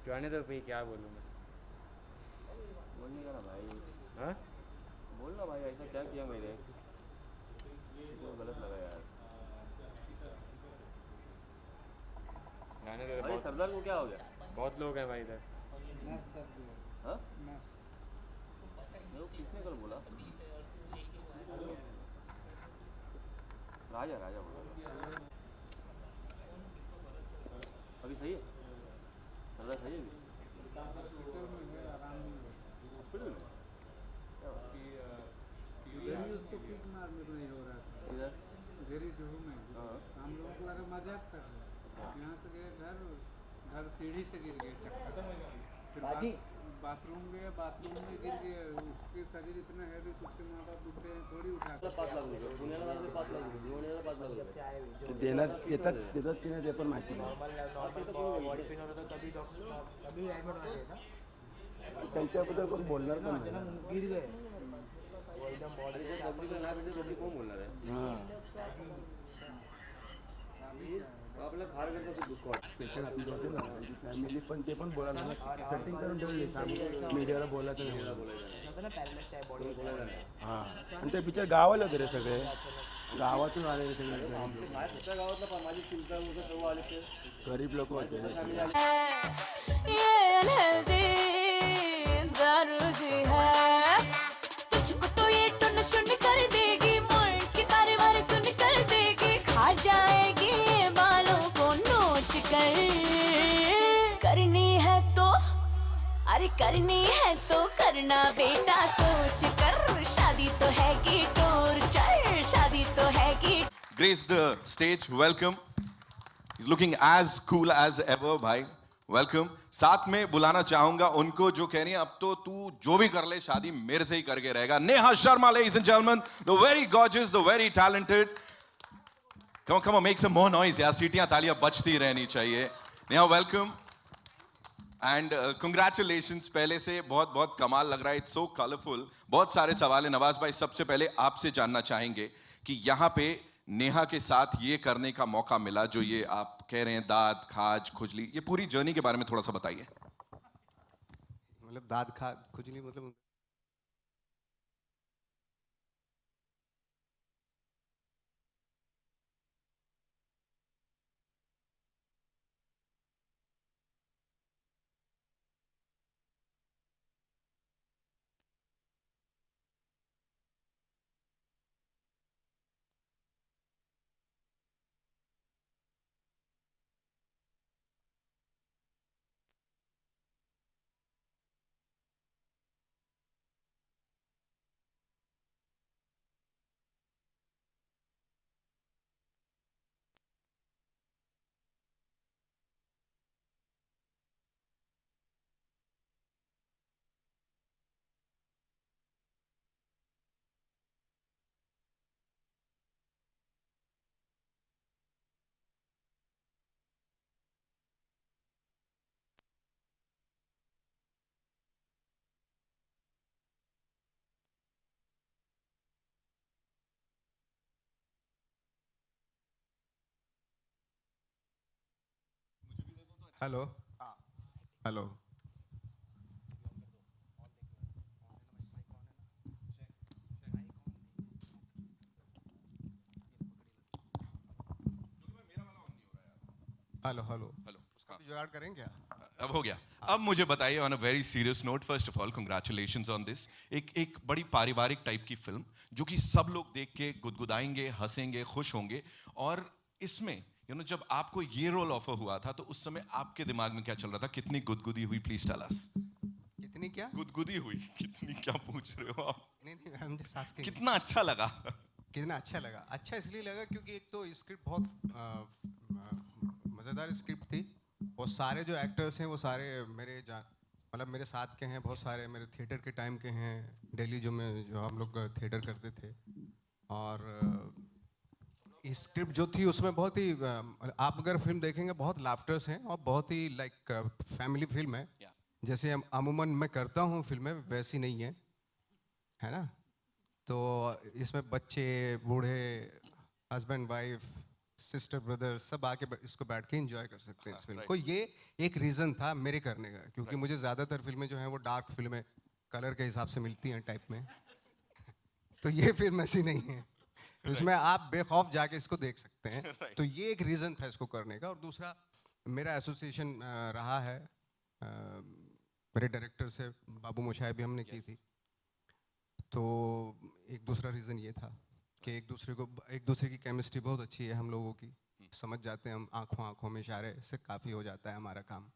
जाने दो भाई, क्या बोलूँ मैं। बोलने का ना भाई। हाँ, बोलना भाई, ऐसा क्या किया मेरे, तो गलत लगा यार। जाने दो अरे बहुत। सरदार को क्या हो गया? बहुत लोग हैं भाई इधर। नस दर्द हुआ। हाँ, नस। मेरे को किसने कल बोला? राजा राजा बोला। अभी सही है? सरदार सही है अभी? हॉस्पिटल में है, आराम नहीं हो रहा। हॉस्पिटल में? क्या बात? इधर ही उसको किक मारने को नहीं हो रहा था। इधर? इधर ही जुहू में। हाँ। हम लोगों को लगा मजाक कर रहे हैं। यहाँ से गए घर, घर सीढ़ी से गिर गए चक्कर। फिर बाथरूम गए, बाथरूम में गिर गए। उसके शरीर इतना हैवी, उसके माँ बाप बुढ़े हैं, थोड़ी उठा कर। 5 लाख रुपये पुण्याला लागले, 5 लाख रुपये भिवंडीला 5 लाख रुपये देण्यात येतात की नाही ते पण माहिती नाही. त्यांच्याबद्दल कोण बोलणार पण नाही. गिर गए। आणि जर पब्लिकला नाही भेटले पब्लिक कोण बोलणार आहे? आपल्याला फार करता दुःख वाटतं. पेशंट आपली होते ना, त्यांची फॅमिली पण ते पण बोलायला सेटिंग करून ठेवली, मीडियाला बोलायचं नाही. हां, आणि ते पिक्चर गावाला होते रे सगळे, गावातून आलेले सगळे माझ्या गावातला माझी चिंता सर्व आले ते गरीब लोक होते. ये अनहेल्दी दारू सी है, तुझको तो ये टुन शुन कर देगी, मोड़ की तारे वारे सुन कर देगी, खा जाएगी ये बालों को नोच कर। करनी है तो, अरे करनी है तो करना बेटा सोच कर, शादी तो है की टोर्चर, शादी तो है की। Grace the stage, welcome. He's looking as cool as ever, भाई. Welcome. साथ में बुलाना चाहूंगा उनको जो कह रही हैं अब तो तू जो भी कर ले शादी मेरे से ही करके रहेगा. Neha Sharma, ladies and gentlemen, the very gorgeous, the very talented. Come on, make some more noise यार. सीटियां तालियां बजती रहनी चाहिए. नेहा, welcome. And congratulations. पहले से बहुत बहुत कमाल लग रहा है. It's so colourful. बहुत सारे सवाल हैं नवाज भाई. सबसे पहले आपसे जानना चाहेंगे कि यहाँ पे नेहा के साथ ये करने का मौका मिला जो ये आप कह रहे हैं दाद खाज खुजली, ये पूरी जर्नी के बारे में थोड़ा सा बताइए. मतलब दाद खाज खुजली मतलब hello hello hello hello hello. जुगाड़ करें क्या? अब हो गया. अब मुझे बताइए on a very serious note, first of all congratulations on this. एक बड़ी पारिवारिक टाइप की फिल्म जो कि सब लोग देख के गुदगुदाएंगे, हंसेंगे, खुश होंगे. और इसमें जब आपको ये रोल ऑफर हुआ था तो उस समय आपके दिमाग में क्या चल रहा था? कितनी गुदगुदी हुई? Please tell us. कितनी क्या? गुदगुदी हुई. कितनी क्या पूछ रहे हो आप? नहीं I'm just asking. कितना अच्छा लगा? कितना अच्छा लगा? अच्छा इसलिए लगा क्योंकि एक तो स्क्रिप्ट बहुत मज़ेदार स्क्रिप्ट थी और सारे जो एक्टर्स हैं वो सारे मेरे मतलब मेरे साथ के हैं. बहुत सारे मेरे थिएटर के टाइम के हैं दिल्ली जो हम लोग थिएटर करते थे. और स्क्रिप्ट जो थी उसमें बहुत ही आप अगर फिल्म देखेंगे बहुत लाफ्टर्स हैं और बहुत ही लाइक फैमिली फिल्म है. जैसे अमूमन मैं करता हूँ फिल्में वैसी नहीं है ना. तो इसमें बच्चे बूढ़े हस्बैंड वाइफ सिस्टर ब्रदर सब आके इसको बैठ के एंजॉय कर सकते हैं इस फिल्म right. को। ये एक रीज़न था मेरे करने का, क्योंकि मुझे ज़्यादातर फिल्में जो हैं वो डार्क फिल्में कलर के हिसाब से मिलती हैं टाइप में, तो ये फिल्म ऐसी नहीं है, तो इसमें आप बेखौफ जाके इसको देख सकते हैं। तो ये एक रीज़न था इसको करने का। और दूसरा मेरा एसोसिएशन रहा है मेरे डायरेक्टर से, बाबू मोशाय भी हमने की थी, तो एक दूसरा रीज़न ये था कि एक दूसरे की केमिस्ट्री बहुत अच्छी है हम लोगों की, समझ जाते हैं हम, आंखों में इशारे से काफ़ी हो जाता है हमारा काम,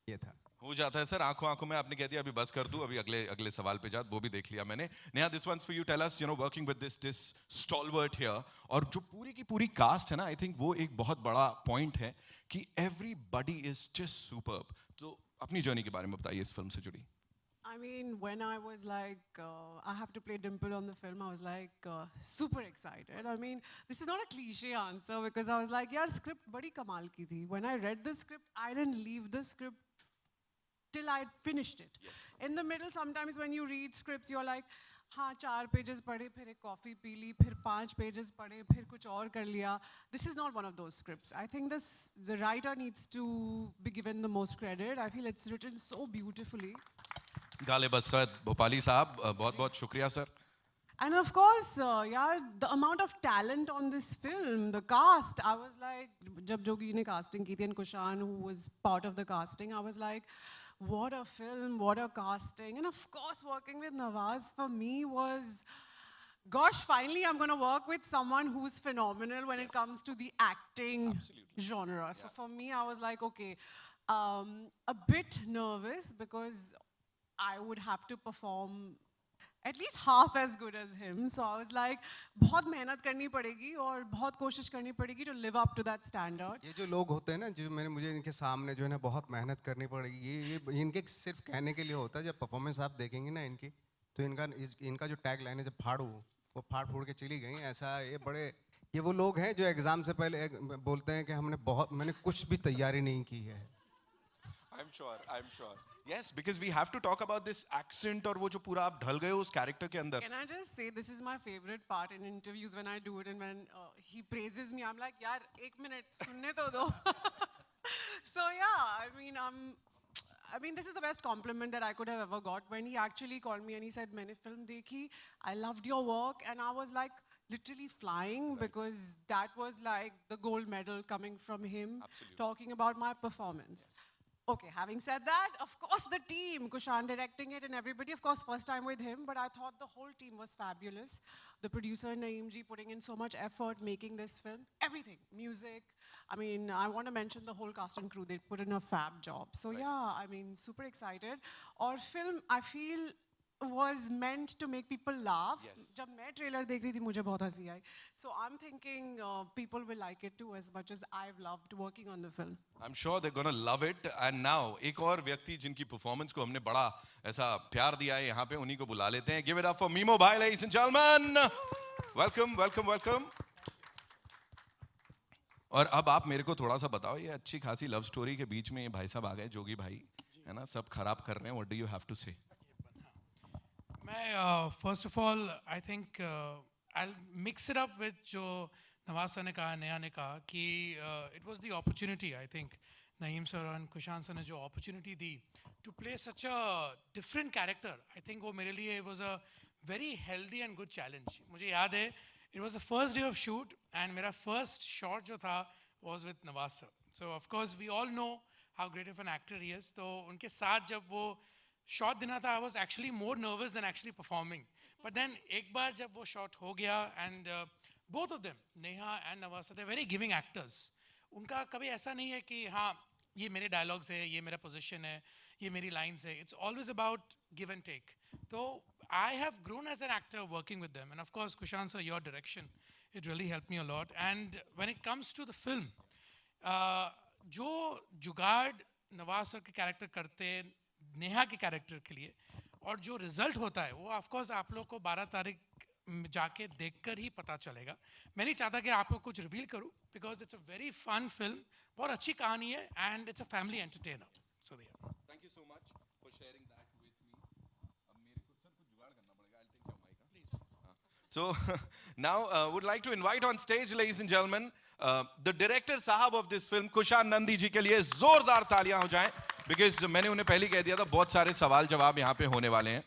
ये था। हो जाता है सर, आंखों में। आपने कह दिया अभी बस कर दूं, अभी अगले सवाल पे जा, वो भी देख लिया मैंने। Neha, this once for you, tell us, you know, working with this stalwart here, और जो पूरी की पूरी कास्ट है ना, आई थिंक वो एक बहुत बड़ा पॉइंट है कि एवरीबॉडी इज जस्ट सुपर्ब। तो अपनी जर्नी के बारे में बताइए इस फिल्म से जुड़ी। I mean, when I was like, I have to play Dimple on the film, I was like super excited. I mean, this is not a cliche answer because I was like, yaar, script badi kamal ki thi. When I read the script, I didn't leave the script till I finished it. Yes. In the middle, sometimes when you read scripts, you're like, हाँ 4 pages पढ़े, फिर एक coffee P ली, फिर 5 pages पढ़े, फिर कुछ और कर लिया. This is not one of those scripts. I think the writer needs to be given the most credit. I feel it's written so beautifully. Ghalib Asad Bhopali साहब, बहुत बहुत शुक्रिया sir. And of course, yaar, the amount of talent on this film, the cast, I was like, jab Jogi ne casting ki thi and Kushan, who was part of the casting, I was like, what a film, what a casting. And of course, working with Nawaz for me was, gosh, finally I'm going to work with someone who's phenomenal when it comes to the acting genre. So for me, I was like, okay, a bit nervous because I would have to perform at least half as good as him. So I was like, बहुत मेहनत करनी पड़ेगी और बहुत कोशिश करनी पड़ेगी to live up to that standard. ये जो लोग होते हैं ना, जो मुझे इनके सामने जो है ना बहुत मेहनत करनी पड़ेगी, ये इनके सिर्फ कहने के लिए होता है। जब परफॉर्मेंस आप देखेंगे ना इनकी, तो इनका जो टैग लाइन है, जब फाड़ू, वो फाड़ के चली गई, ऐसा ये वो लोग हैं जो एग्जाम से पहले बोलते हैं कि मैंने कुछ भी तैयारी नहीं की है। I'm sure. Yes, because we have to talk about this accent और वो जो पूरा आप ढल गए हो उस कैरेक्टर के अंदर। Can I just say this is my favorite part in interviews when I do it and when he praises me, I'm like, यार एक मिनट सुनने तो दो। So yeah, I mean this is the best compliment that I could have ever got when he actually called me and he said, मैंने film देखी, I loved your work, and I was like literally flying because that was like the gold medal coming from him. Absolutely. Talking about my performance. Yes. Okay, having said that, of course the team, Kushan directing it and everybody, of course first time with him, but I thought the whole team was fabulous. The producer Naeem ji putting in so much effort making this film, everything, music. I mean, I want to mention the whole cast and crew, they put in a fab job. So right. Yeah, I mean, super excited. Our film, I feel, was meant to make people laugh. Yes. जब मैं trailer देख रही थी मुझे बहुत हंसी आई. So I'm thinking people will like it too as much as I've loved working on the film. I'm sure they're gonna love it. And now एक और व्यक्ति जिनकी परफॉर्मेंस को हमने बड़ा ऐसा प्यार दिया है यहाँ पे, उन्हीं को बुला लेते हैं. Give it up for Mimo Bhai, ladies and gentlemen. Welcome. और अब आप मेरे को थोड़ा सा बताओ, ये अच्छी खासी लव स्टोरी के बीच में ये भाई साहब आ गए, जोगी भाई है ना, सब खराब कर रहे हैं. What do you have to say? First of all, I think I'll mix it up with जो नवाज सर ने कहा, नेहा ने कहा कि it was the opportunity. I think Naeem sir and Kushan sir ने जो opportunity the to play such a different character, I think वो मेरे लिए was a very healthy and good challenge. मुझे याद है, it was the first day of shoot and मेरा first shot जो था was with Nawaz sir. So of course we all know how great of an actor he is. तो उनके साथ जब वो शॉट देना था, I was actually more nervous than actually performing. But then एक बार जब वो शॉट हो गया, and both of them, Neha and Nawaz, they're very giving actors. उनका कभी ऐसा नहीं है कि हाँ ये मेरे डायलॉग्स है, ये मेरा पोजीशन है, ये मेरी लाइन्स है. It's always about give and take. तो I have grown as an actor working with them, and of course Kushan sir, your direction, it really helped me a lot. And when it comes to the film, जो जुगाड़ Nawaz sir के character करते हैं नेहा के character के लिए, और जो रिजल्ट होता है वो ऑफ कोर्स आप लोग को 12 तारीख जाके देखकर ही पता चलेगा. मैं नहीं चाहता कि आप लोग कुछ रिवील करूं because it's a very fun film, बहुत अच्छी कहानी है and it's a family entertainer. So thank you so much for sharing that with me. अब मेरे को सर कुछ जुगाड़ करना पड़ेगा. I take your mic please. So now would like to invite on stage, ladies and gentlemen, the director साहब of this film, Kushan Nandi ji के लिए जोरदार तालियां हो जाएं, because मैंने उन्हें पहले कह दिया था बहुत सारे सवाल जवाब यहाँ पे होने वाले हैं.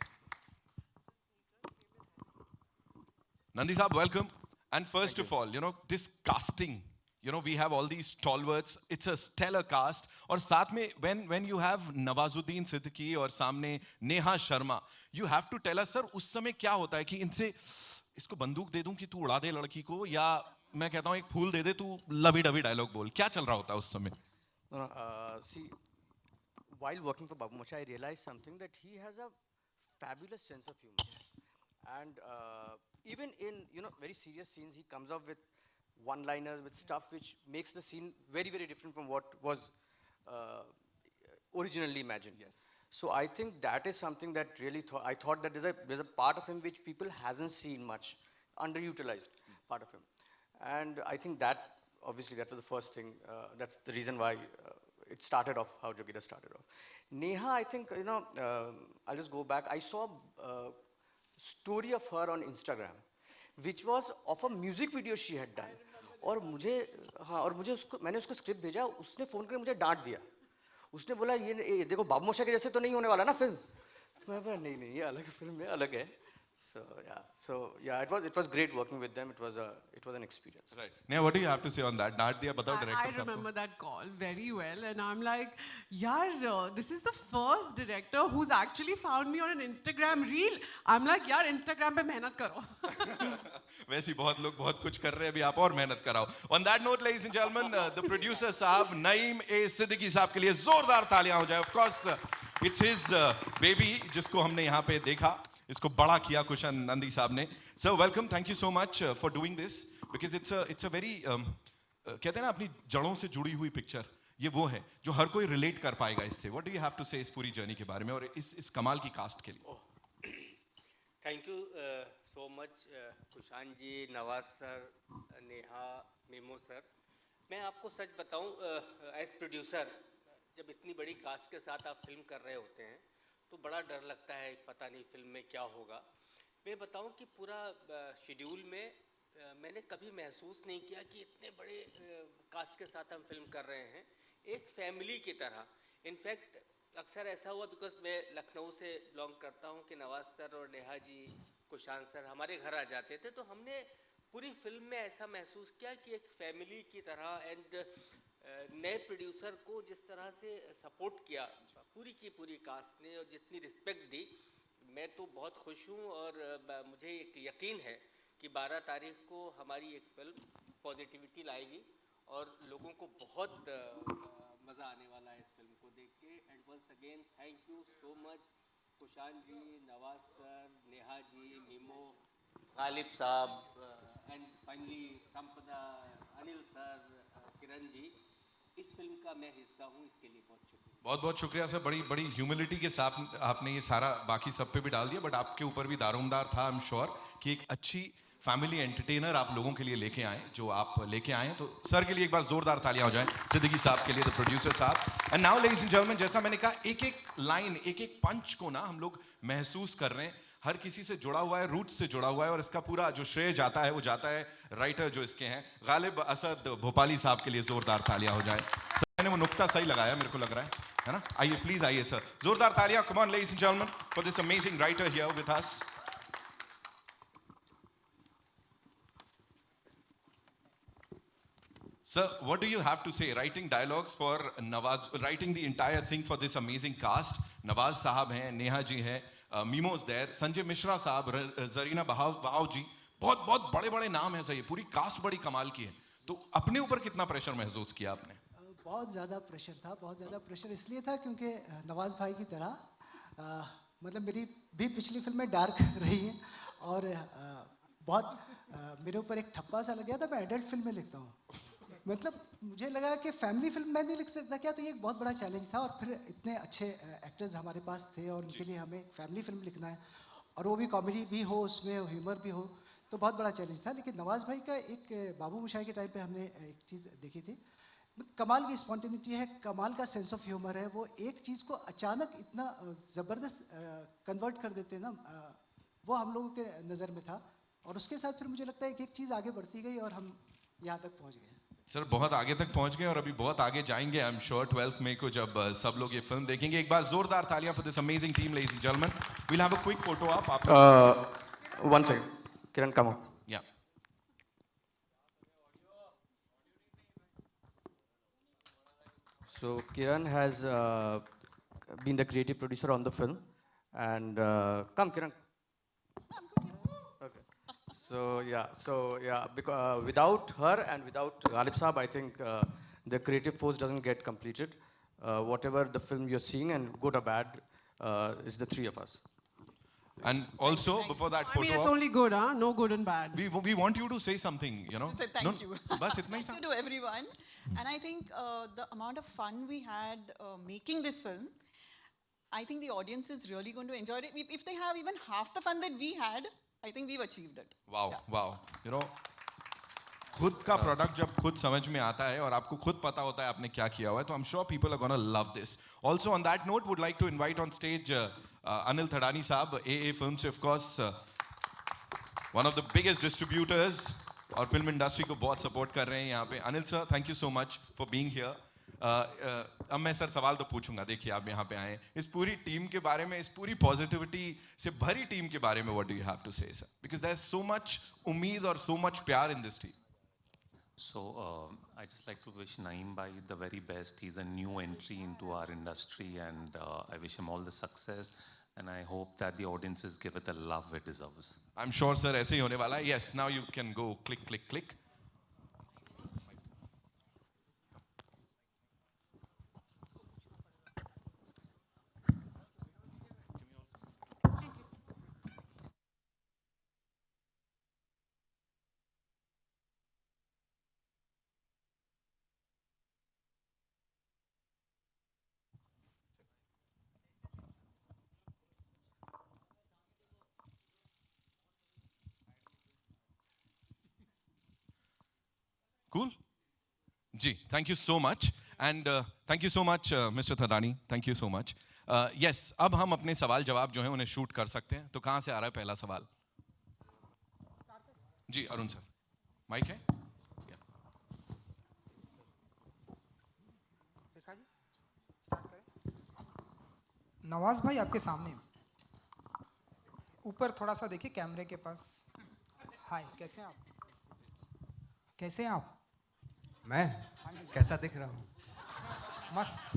Nandi साहब, welcome. And first of all, you know, this casting, you know, we have all these stalwarts. It's a stellar cast. और साथ में when you have Nawazuddin Siddiqui और सामने Neha Sharma, you have to tell us, sir, उस समय क्या होता है कि इनसे इसको बंदूक दे दूं कि तू उड़ा दे लड़की को, या मैं कहता हूं एक फूल दे दे तू लवी डवी डायलॉग बोल, क्या चल रहा होता है उस समय? See, while working for Babu Mocha, I realized something, that he has a fabulous sense of humor. Yes. And even in, you know, very serious scenes, he comes up with one-liners, with stuff which makes the scene very, very different from what was originally imagined. Yes. So I think that is something that really I thought that there's a part of him which people hasn't seen much, underutilized part of him. And I think that, obviously, that was the first thing. That's the reason why it started off how Jogida started off. Neha, I think, you know, I'll just go back. I saw a story of her on Instagram, which was of a music video she had done. और मुझे मैंने उसको script भेजा, उसने phone करके मुझे डांट दिया. उसने बोला ये देखो बाबू मोशा के जैसे तो नहीं होने वाला ना फिल्म. तो मैं बोला नहीं ये अलग फिल्म है, अलग है. So yeah, it was great working with them. It was an experience. Right. Neha, what do you have to say on that? डांट दिया, बताओ director I remember that call very well, and I'm like, yaar, this is the first director who's actually found me on an Instagram reel. I'm like, yaar, Instagram पे मेहनत करो. वैसे ही बहुत लोग बहुत कुछ कर रहे हैं, अभी आप और मेहनत कराओ. On that note, ladies and gentlemen, the producer साहब नईम ए सिद्दीकी साहब के लिए जोरदार तालियां हो जाए. Of course, it's his baby जिसको हमने यहाँ पे देखा, इसको बड़ा किया कुशान नंदी साहब ने. Sir, welcome. Thank you so much for doing this, because it's a very कहते हैं ना अपनी जड़ों से जुड़ी हुई पिक्चर. ये वो है जो हर कोई रिलेट कर पाएगा इससे. What do you have to say इस पूरी जर्नी के बारे में और इस कमाल की कास्ट के लिए? Thank you so much Kushan ji, Nawaz sir, Neha, Mimo sir. मैं आपको सच बताऊं, एज प्रोड्यूसर जब इतनी बड़ी कास्ट के साथ आप फिल्म कर रहे होते हैं तो बड़ा डर लगता है, पता नहीं फिल्म में क्या होगा. मैं बताऊं कि पूरा शेड्यूल में मैंने कभी महसूस नहीं किया कि इतने बड़े कास्ट के साथ हम फिल्म कर रहे हैं, एक फैमिली की तरह. इनफैक्ट अक्सर ऐसा हुआ, बिकॉज मैं लखनऊ से बिलोंग करता हूं, कि नवाज सर और नेहा जी, कुशान सर हमारे घर आ जाते थे, तो हमने पूरी फिल्म में ऐसा महसूस किया कि एक फैमिली की तरह. एंड नए प्रोड्यूसर को जिस तरह से सपोर्ट किया पूरी की पूरी कास्ट ने और जितनी रिस्पेक्ट दी, मैं तो बहुत खुश हूँ. और मुझे एक यकीन है कि 12 तारीख को हमारी एक फिल्म पॉजिटिविटी लाएगी और लोगों को बहुत मज़ा आने वाला है इस फिल्म को देख के. And once again thank you so much Kushan ji, Nawaz sir, Neha ji, Mimo, Ghalib sahab, and finally संपदा, अनिल सर, किरण जी. इस फिल्म का मैं हिस्सा हूँ, इसके लिए बहुत शुक्रिया. बहुत बहुत शुक्रिया सर. बड़ी बड़ी ह्यूमिलिटी के साथ आपने ये सारा बाकी सब पे भी डाल दिया, बट आपके ऊपर भी दारोमदार था. आई एम श्योर कि एक अच्छी फैमिली एंटरटेनर आप लोगों के लिए लेके आए, जो आप लेके आए हैं. तो सर के लिए एक बार जोरदार तालियां हो जाएं, सिद्दीकी साहब के लिए, द प्रोड्यूसर साहब. And now ladies and gentleman, जैसा मैंने कहा, एक एक लाइन, एक एक पंच को ना हम लोग महसूस कर रहे हैं. हर किसी से जुड़ा हुआ है, रूट से जुड़ा हुआ है, और इसका पूरा जो श्रेय जाता है वो जाता है राइटर जो इसके हैं, गालिब असद भोपाली साहब के लिए. जोरदार तालियां हो जाए. सर मैंने वो नुक्ता सही लगाया मेरे को लग रहा है ना? आइए प्लीज आइए सर, जोरदार तालियां. Come on ladies and gentleman for this amazing writer here with us. Sir, what do you have to say? Writing dialogues for Nawaz, writing the entire thing for this amazing cast. Nawaz साहब हैं, नेहा जी हैं, मीमोज there, Sanjay Mishra साहब, जरीना बहाव जी, बहुत बहुत बड़े बड़े नाम हैं सर. ये पूरी कास्ट बड़ी कमाल की है. तो अपने ऊपर कितना प्रेशर महसूस किया आपने? बहुत ज़्यादा प्रेशर था. बहुत ज़्यादा प्रेशर इसलिए था क्योंकि नवाज़ भाई की तरह मतलब मेरी भी पिछली फिल्में डार्क रही हैं, और बहुत मेरे ऊपर एक ठप्पा सा लग गया था. मैं एडल्ट फिल्में लिखता हूँ, मतलब मुझे लगा कि फैमिली फिल्म मैं नहीं लिख सकता क्या, तो ये एक बहुत बड़ा चैलेंज था. और फिर इतने अच्छे एक्टर्स हमारे पास थे और उनके लिए हमें एक फैमिली फिल्म लिखना है, और वो भी कॉमेडी भी हो, उसमें ह्यूमर भी हो, तो बहुत बड़ा चैलेंज था. लेकिन नवाज़ भाई का एक बाबू मोशाई के टाइम पे हमने एक चीज़ देखी थी, कमाल की स्पॉन्टेनिटी है, कमाल का सेंस ऑफ ह्यूमर है. वो एक चीज़ को अचानक इतना ज़बरदस्त कन्वर्ट कर देते हैं ना, वो हम लोगों के नज़र में था और उसके साथ फिर मुझे लगता है एक चीज़ आगे बढ़ती गई और हम यहाँ तक पहुँच गए। सर बहुत आगे तक पहुंच गए और अभी बहुत आगे जाएंगे। आई एम श्योर 12th मई को जब सब लोग ये फिल्म देखेंगे। एक बार जोरदार तालियां for this amazing team, ladies and gentleman. We will have a quick photo आप 1 second, Kiran, come on. या So Kiran has been the creative producer on the film, and come Kiran. Okay. So yeah, because without her and without Ghalib Saab, I think the creative force doesn't get completed. Whatever the film you're seeing, and good or bad, is the three of us. And also before that photo I mean, it's only good, huh? No good and bad. we want you to say something, you know. Just say thank you. बस इतना ही Thank you to everyone. And I think the amount of fun we had making this film, I think the audience is really going to enjoy it. If they have even half the fun that we had, I think we've achieved it. Wow. You know, खुद का product जब खुद समझ में आता है और आपको खुद पता होता है आपने क्या किया हुआ है, तो I'm sure people are gonna love this. Also on that note, would like to invite on stage Anil Thadani साहब, AA Films, of course, one of the biggest distributors और फिल्म इंडस्ट्री को बहुत सपोर्ट कर रहे हैं यहाँ पे. Anil sir, thank you so much for being here. अब मैं सर सवाल तो पूछूंगा. देखिए आप यहाँ पे आए, इस पूरी टीम के बारे में, इस पूरी पॉजिटिविटी से भरी टीम के बारे में what do you have to say sir? Because there is so much उम्मीद और सो मच प्यार in this team. So I just like to wish Naeem bhai the very best. He's a new entry into our industry, and I wish him all the success. And I hope that the audiences give it the love it deserves. I'm sure, sir, ऐसे ही होने वाला है. Yes, now you can go click. Cool? Ji, thank you so much. And thank you so much, Mr. Thadani. Thank you so much. Yes, अब हम अपने सवाल जवाब जो हैं उन्हें शूट कर सकते हैं. तो कहाँ से आ रहा है पहला सवाल? जी, अरुण सर. माइक है? नवाज भाई आपके सामने, ऊपर थोड़ा सा देखिए कैमरे के पास. हाय, कैसे हैं आप? कैसे हैं आप? मैं कैसा दिख रहा हूँ? मस्त.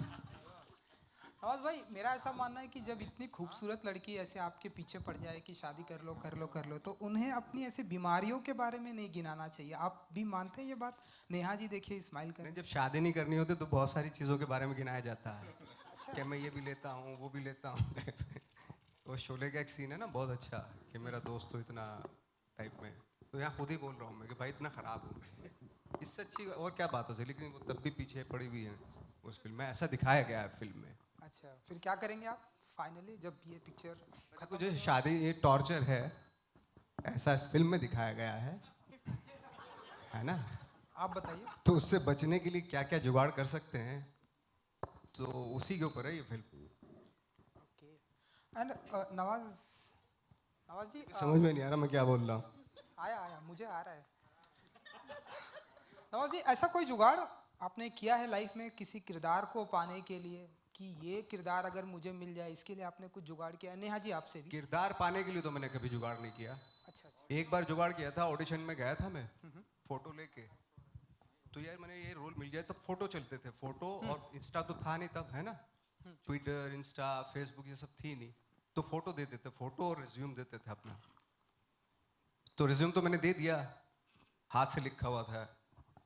नवाज भाई, मेरा ऐसा मानना है कि जब इतनी खूबसूरत लड़की ऐसे आपके पीछे पड़ जाए कि शादी कर लो, तो उन्हें अपनी ऐसे बीमारियों के बारे में नहीं गिनाना चाहिए. आप भी मानते हैं ये बात? नेहा जी देखिए स्माइल कर. जब शादी नहीं करनी होती तो बहुत सारी चीज़ों के बारे में गिनाया जाता है. कि मैं ये भी लेता हूँ, वो भी लेता हूँ. वो शोले का एक सीन है ना, बहुत अच्छा, कि मेरा दोस्त तो इतना टाइप में. तो यहाँ खुद ही बोल रहा हूँ मैं कि भाई इतना ख़राब हूँ. इससे अच्छी और क्या बात हो सकती, लेकिन वो तब भी पीछे पड़ी हुई है उस फिल्म में. ऐसा दिखाया गया है फिल्म में. अच्छा, फिर क्या करेंगे आप फाइनली जब ये पिक्चर खत्म? जो शादी ये टॉर्चर है, ऐसा फिल्म में दिखाया गया है ना? आप बताइए. तो उससे बचने के लिए क्या क्या जुगाड़ कर सकते हैं, तो उसी के ऊपर है ये फिल्म. ओके. एंड नवाज जी, समझ में नहीं आ रहा मैं क्या बोल रहा हूँ. आया मुझे आ रहा है. नवाज जी, ऐसा कोई जुगाड़ आपने किया है लाइफ में किसी किरदार को पाने के लिए कि ये किरदार अगर मुझे मिल जाए, इसके लिए आपने कुछ जुगाड़ किया है? नेहा जी आपसे भी. किरदार पाने के लिए तो मैंने कभी जुगाड़ नहीं किया. अच्छा. एक बार जुगाड़ किया था, ऑडिशन में गया था मैं फोटो लेके. तो यार मैंने ये रोल मिल गया. तब फोटो चलते थे, फोटो, और इंस्टा तो था नहीं तब, है ना? ट्विटर, इंस्टा, फेसबुक ये सब थी नहीं. तो फोटो देते थे, फोटो और रिज्यूम देते थे अपना. तो रिज्यूम तो मैंने दे दिया, हाथ से लिखा हुआ था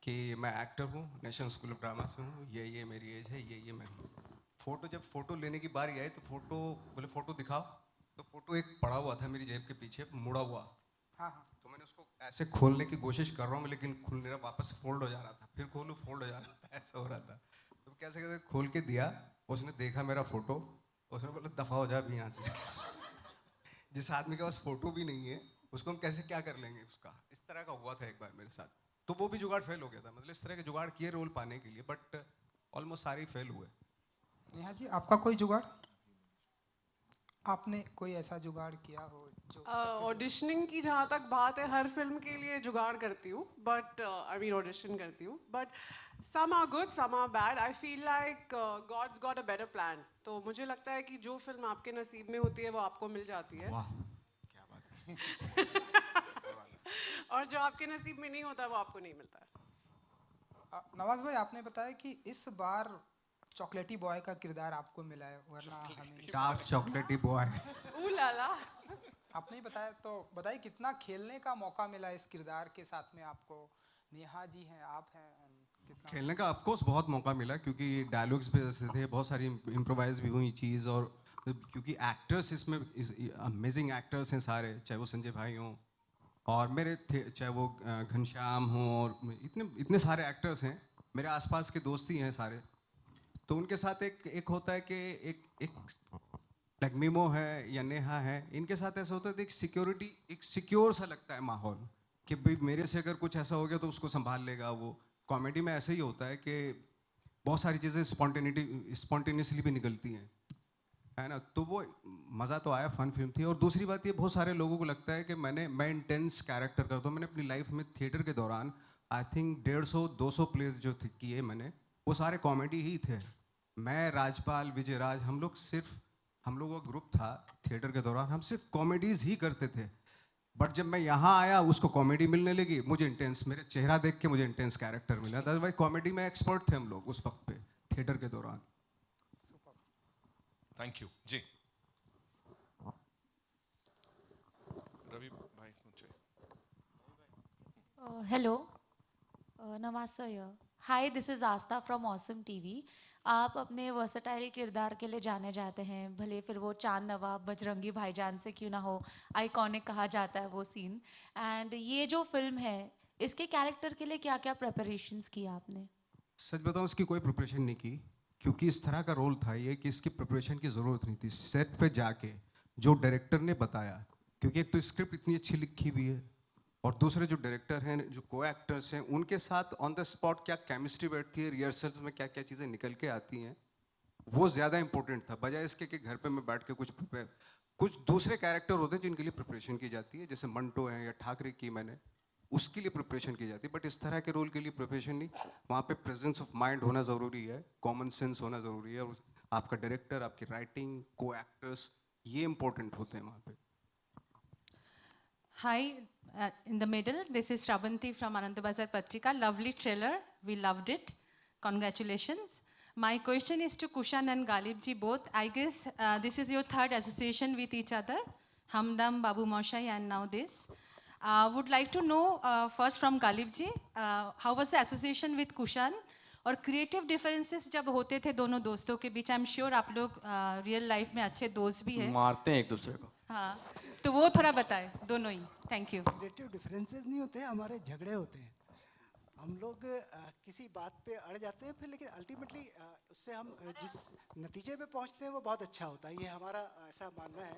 कि मैं एक्टर हूँ, नेशनल स्कूल ऑफ ड्रामा से हूँ, ये मेरी एज है, ये मैं हूँ. जब फोटो लेने की बारी आई तो फोटो बोले फोटो दिखाओ. तो फोटो एक पड़ा हुआ था मेरी जेब के पीछे, मुड़ा हुआ. हाँ. तो मैंने उसको ऐसे खोलने की कोशिश कर रहा हूँ, लेकिन खुल नहीं रहा, वापस से फोल्ड हो जा रहा था. फिर खोलूँ, फोल्ड हो जा रहा था, ऐसा हो रहा था. तो कैसे खोल के दिया, उसने देखा मेरा फोटो, उसने बोला दफ़ा हो जा अभी यहाँ से. जिस आदमी के पास फोटो भी नहीं है उसको हम कैसे क्या कर लेंगे उसका. इस तरह का हुआ था एक बार मेरे साथ. तो वो भी जुगाड़ फेल हो गया था. मतलब इस तरह के जुगाड़ किए रोल पाने के लिए, बट ऑलमोस्ट सारे फेल हुए. नेहा जी, आपका कोई जुगाड़? आपने कोई ऐसा जुगाड़ किया हो जो ऑडिशनिंग की जहाँ तक बात है, हर फिल्म के लिए जुगाड़ करती हूँ, बट आई मीन ऑडिशन करती हूँ, but some are good, some are bad. I feel like God's got a better plan. तो मुझे लगता है कि जो फिल्म आपके नसीब में होती है वो आपको मिल जाती है। वाह, क्या बात और जो आपके नसीब में नहीं होता वो आपको नहीं मिलता है। नवाज भाई, आपने बताया कि इस बार चॉकलेटी बॉय का किरदार आपको मिला है, वरना हमें डार्क चॉकलेटी बॉय। लाला, आपने ही बताया, तो बताइए कितना खेलने का मौका मिला इस किरदार के साथ में आपको? नेहा जी हैं, आप हैं, कितना खेलने का ऑफ कोर्स बहुत मौका मिला, क्योंकि डायलॉग्स भी ऐसे थे, बहुत सारी इम्प्रोवाइज भी हुई चीज़, और क्योंकि एक्टर्स इसमें अमेजिंग एक्टर्स हैं सारे, चाहे वो संजय भाई हों और मेरे थे, चाहे वो घनश्याम हों, और इतने सारे एक्टर्स हैं, मेरे आसपास के दोस्त ही हैं सारे। तो उनके साथ एक होता है कि एक लाइक मीमो है या नेहा है, इनके साथ ऐसा होता है तो एक सिक्योरिटी, एक सिक्योर सा लगता है माहौल कि भाई मेरे से अगर कुछ ऐसा हो गया तो उसको संभाल लेगा वो। कॉमेडी में ऐसे ही होता है कि बहुत सारी चीज़ें स्पॉन्टेनियसली भी निकलती हैं, है ना। तो वो मज़ा तो आया, फन फिल्म थी। और दूसरी बात ये, बहुत सारे लोगों को लगता है कि मैं इंटेंस कैरेक्टर करता हूँ। मैंने अपनी लाइफ में थिएटर के दौरान आई थिंक 150-200 प्लेस जो किए मैंने, वो सारे कॉमेडी ही थे। मैं, राजपाल, विजय राज, हम लोगों का ग्रुप था थिएटर के दौरान, हम सिर्फ कॉमेडीज़ ही करते थे। बट जब मैं यहाँ आया, उसको कॉमेडी मिलने लगी, मुझे इंटेंस, मेरे चेहरा देख के मुझे इंटेंस कैरेक्टर मिला था। भाई कॉमेडी में एक्सपर्ट थे हम लोग उस वक्त पे थिएटर के दौरान। थैंक यू जी। रवि भाई hello Nawaz sir, hi, this is Aastha from awesome TV. आप अपने वर्सटाइल किरदार के लिए जाने जाते हैं, भले फिर वो चांद नवाब, बजरंगी भाईजान से क्यों ना हो, आइकॉनिक कहा जाता है वो सीन। एंड ये जो फिल्म है, इसके कैरेक्टर के लिए क्या क्या प्रिपरेशंस की आपने? सच बताऊं, इसकी कोई प्रिपरेशन नहीं की, क्योंकि इस तरह का रोल था ये कि इसकी प्रिपरेशन की ज़रूरत नहीं थी। सेट पे जाके जो डायरेक्टर ने बताया, क्योंकि एक तो स्क्रिप्ट इतनी अच्छी लिखी हुई है, और दूसरे जो डायरेक्टर हैं, जो को एक्टर्स हैं, उनके साथ ऑन द स्पॉट क्या केमिस्ट्री बैठती है, रिहर्सल्स में क्या क्या चीज़ें निकल के आती हैं, वो ज़्यादा इंपॉर्टेंट था, बजाय इसके कि घर पे मैं बैठ के कुछ दूसरे कैरेक्टर होते हैं जिनके लिए प्रिपरेशन की जाती है, जैसे मंटो है या ठाकरे की मैंने, उसके लिए प्रिपरेशन की जाती है। बट इस तरह के रोल के लिए प्रिपरेशन नहीं, वहाँ पे प्रेजेंस ऑफ माइंड होना ज़रूरी है, कॉमन सेंस होना ज़रूरी है, और आपका डायरेक्टर, आपकी राइटिंग, को एक्टर्स, ये इंपॉर्टेंट होते हैं वहाँ पे। Hi, in the middle, this is Shravanti from Anandabazar Patrika. Lovely trailer, we loved it. Congratulations. My question is to Kushan and Galib ji both. I guess this is your third association with each other, Hamdam, Babu Moshai, and now this. Would like to know first from Galib ji, how was the association with Kushan? और creative differences जब होते थे दोनों दोस्तों के बीच, I am sure आप लोग real life में अच्छे दोस्त भी हैं, मारते हैं एक दूसरे को। हाँ, तो वो थोड़ा बताएं दोनों ही। Thank you. क्रिएटिव डिफरेंसेस नहीं होते, हमारे झगड़े होते हैं। हम लोग किसी बात पे अड़ जाते हैं, फिर लेकिन अल्टीमेटली उससे हम जिस नतीजे पे पहुंचते हैं वो बहुत अच्छा होता है, ये हमारा ऐसा मानना है।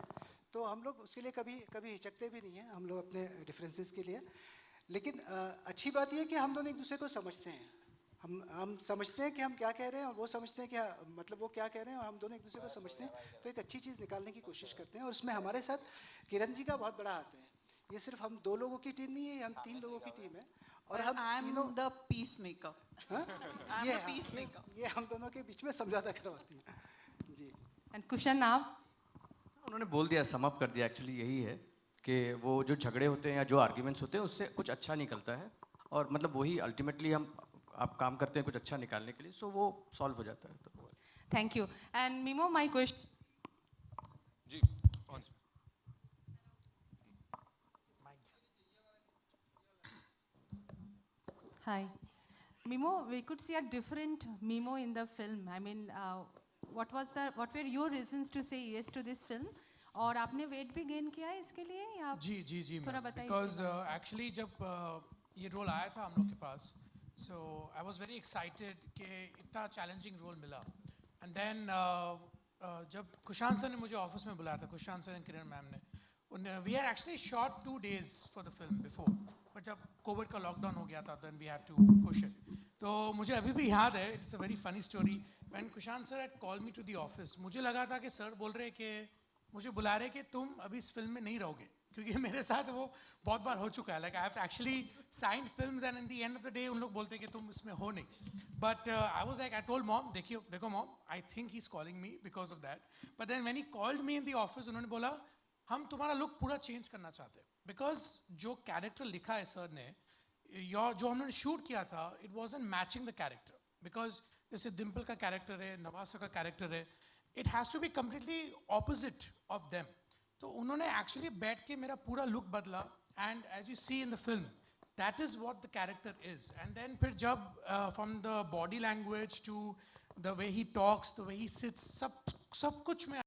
तो हम लोग उसके लिए कभी हिचकते भी नहीं हैं हम लोग अपने डिफरेंसेस के लिए। लेकिन अच्छी बात यह है कि हम दोनों एक दूसरे को समझते हैं। हम समझते हैं कि हम क्या कह रहे हैं, और वो समझते हैं कि मतलब वो क्या कह रहे हैं, और हम दोनों एक दूसरे को समझते हैं, तो एक अच्छी चीज़ निकालने की कोशिश करते हैं। और उसमें हमारे साथ किरण जी का बहुत बड़ा हाथ है। ये सिर्फ हम 2 लोगों की टीम नहीं है, हम 3 लोगों की टीम है। और हम तीनों द पीस मेकर, ये हम दोनों के बीच में समझौता करवाती हैं जी। एंड कुशन, आप? उन्होंने बोल दिया, सम अप कर दिया। एक्चुअली यही है कि वो जो झगड़े होते हैं या जो आर्ग्यूमेंट्स होते हैं, उससे कुछ अच्छा निकलता है, और मतलब वही अल्टीमेटली आप काम करते हैं कुछ अच्छा निकालने के लिए, सो वो सॉल्व हो जाता है। तो thank you. And Mimo, my question जी, Hi. Mimo, we could see a different Mimo in the film. I mean, what were your reasons to say yes to this film? और आपने weight भी gain किया है इसके लिए, या जी थोड़ा बताइए? Because actually जब ये रोल आया था हम लोग के पास, so I was very excited कि इतना challenging रोल मिला. And then जब कुशान सर ने मुझे ऑफिस में बुलाया था, कुशान सर और किरण मैम ने, we had actually shot 2 days for the film before. But जब कोविड का लॉकडाउन हो गया था, then we had to push it. तो मुझे अभी भी याद है, it's a very funny story, when Kushan sir had call me to the office, मुझे लगा था कि सर बोल रहे कि मुझे बुला रहे कि तुम अभी इस फिल्म में नहीं रहोगे, क्योंकि मेरे साथ वो बहुत बार हो चुका है. Like I have actually signed films and in the end of the day उन लोग बोलते हैं कि तुम इसमें हो नहीं. But I was like, I told mom, देखो mom, I think he is calling me because of that. But then when he called me in the office, उन्होंने बोला हम तुम्हारा लुक पूरा चेंज करना चाहते हैं, बिकॉज जो कैरेक्टर लिखा है सर ने, जो हमने शूट किया था, it wasn't matching the character. Because जैसे डिम्पल का कैरेक्टर है, नवाज सर का कैरेक्टर है, it has to be completely opposite of them. तो उन्होंने एक्चुअली बैठ के मेरा पूरा लुक बदला, and as you see in the film, that is what the character is. And then फिर जब from the body language to the way he talks, the way he sits, सब कुछ में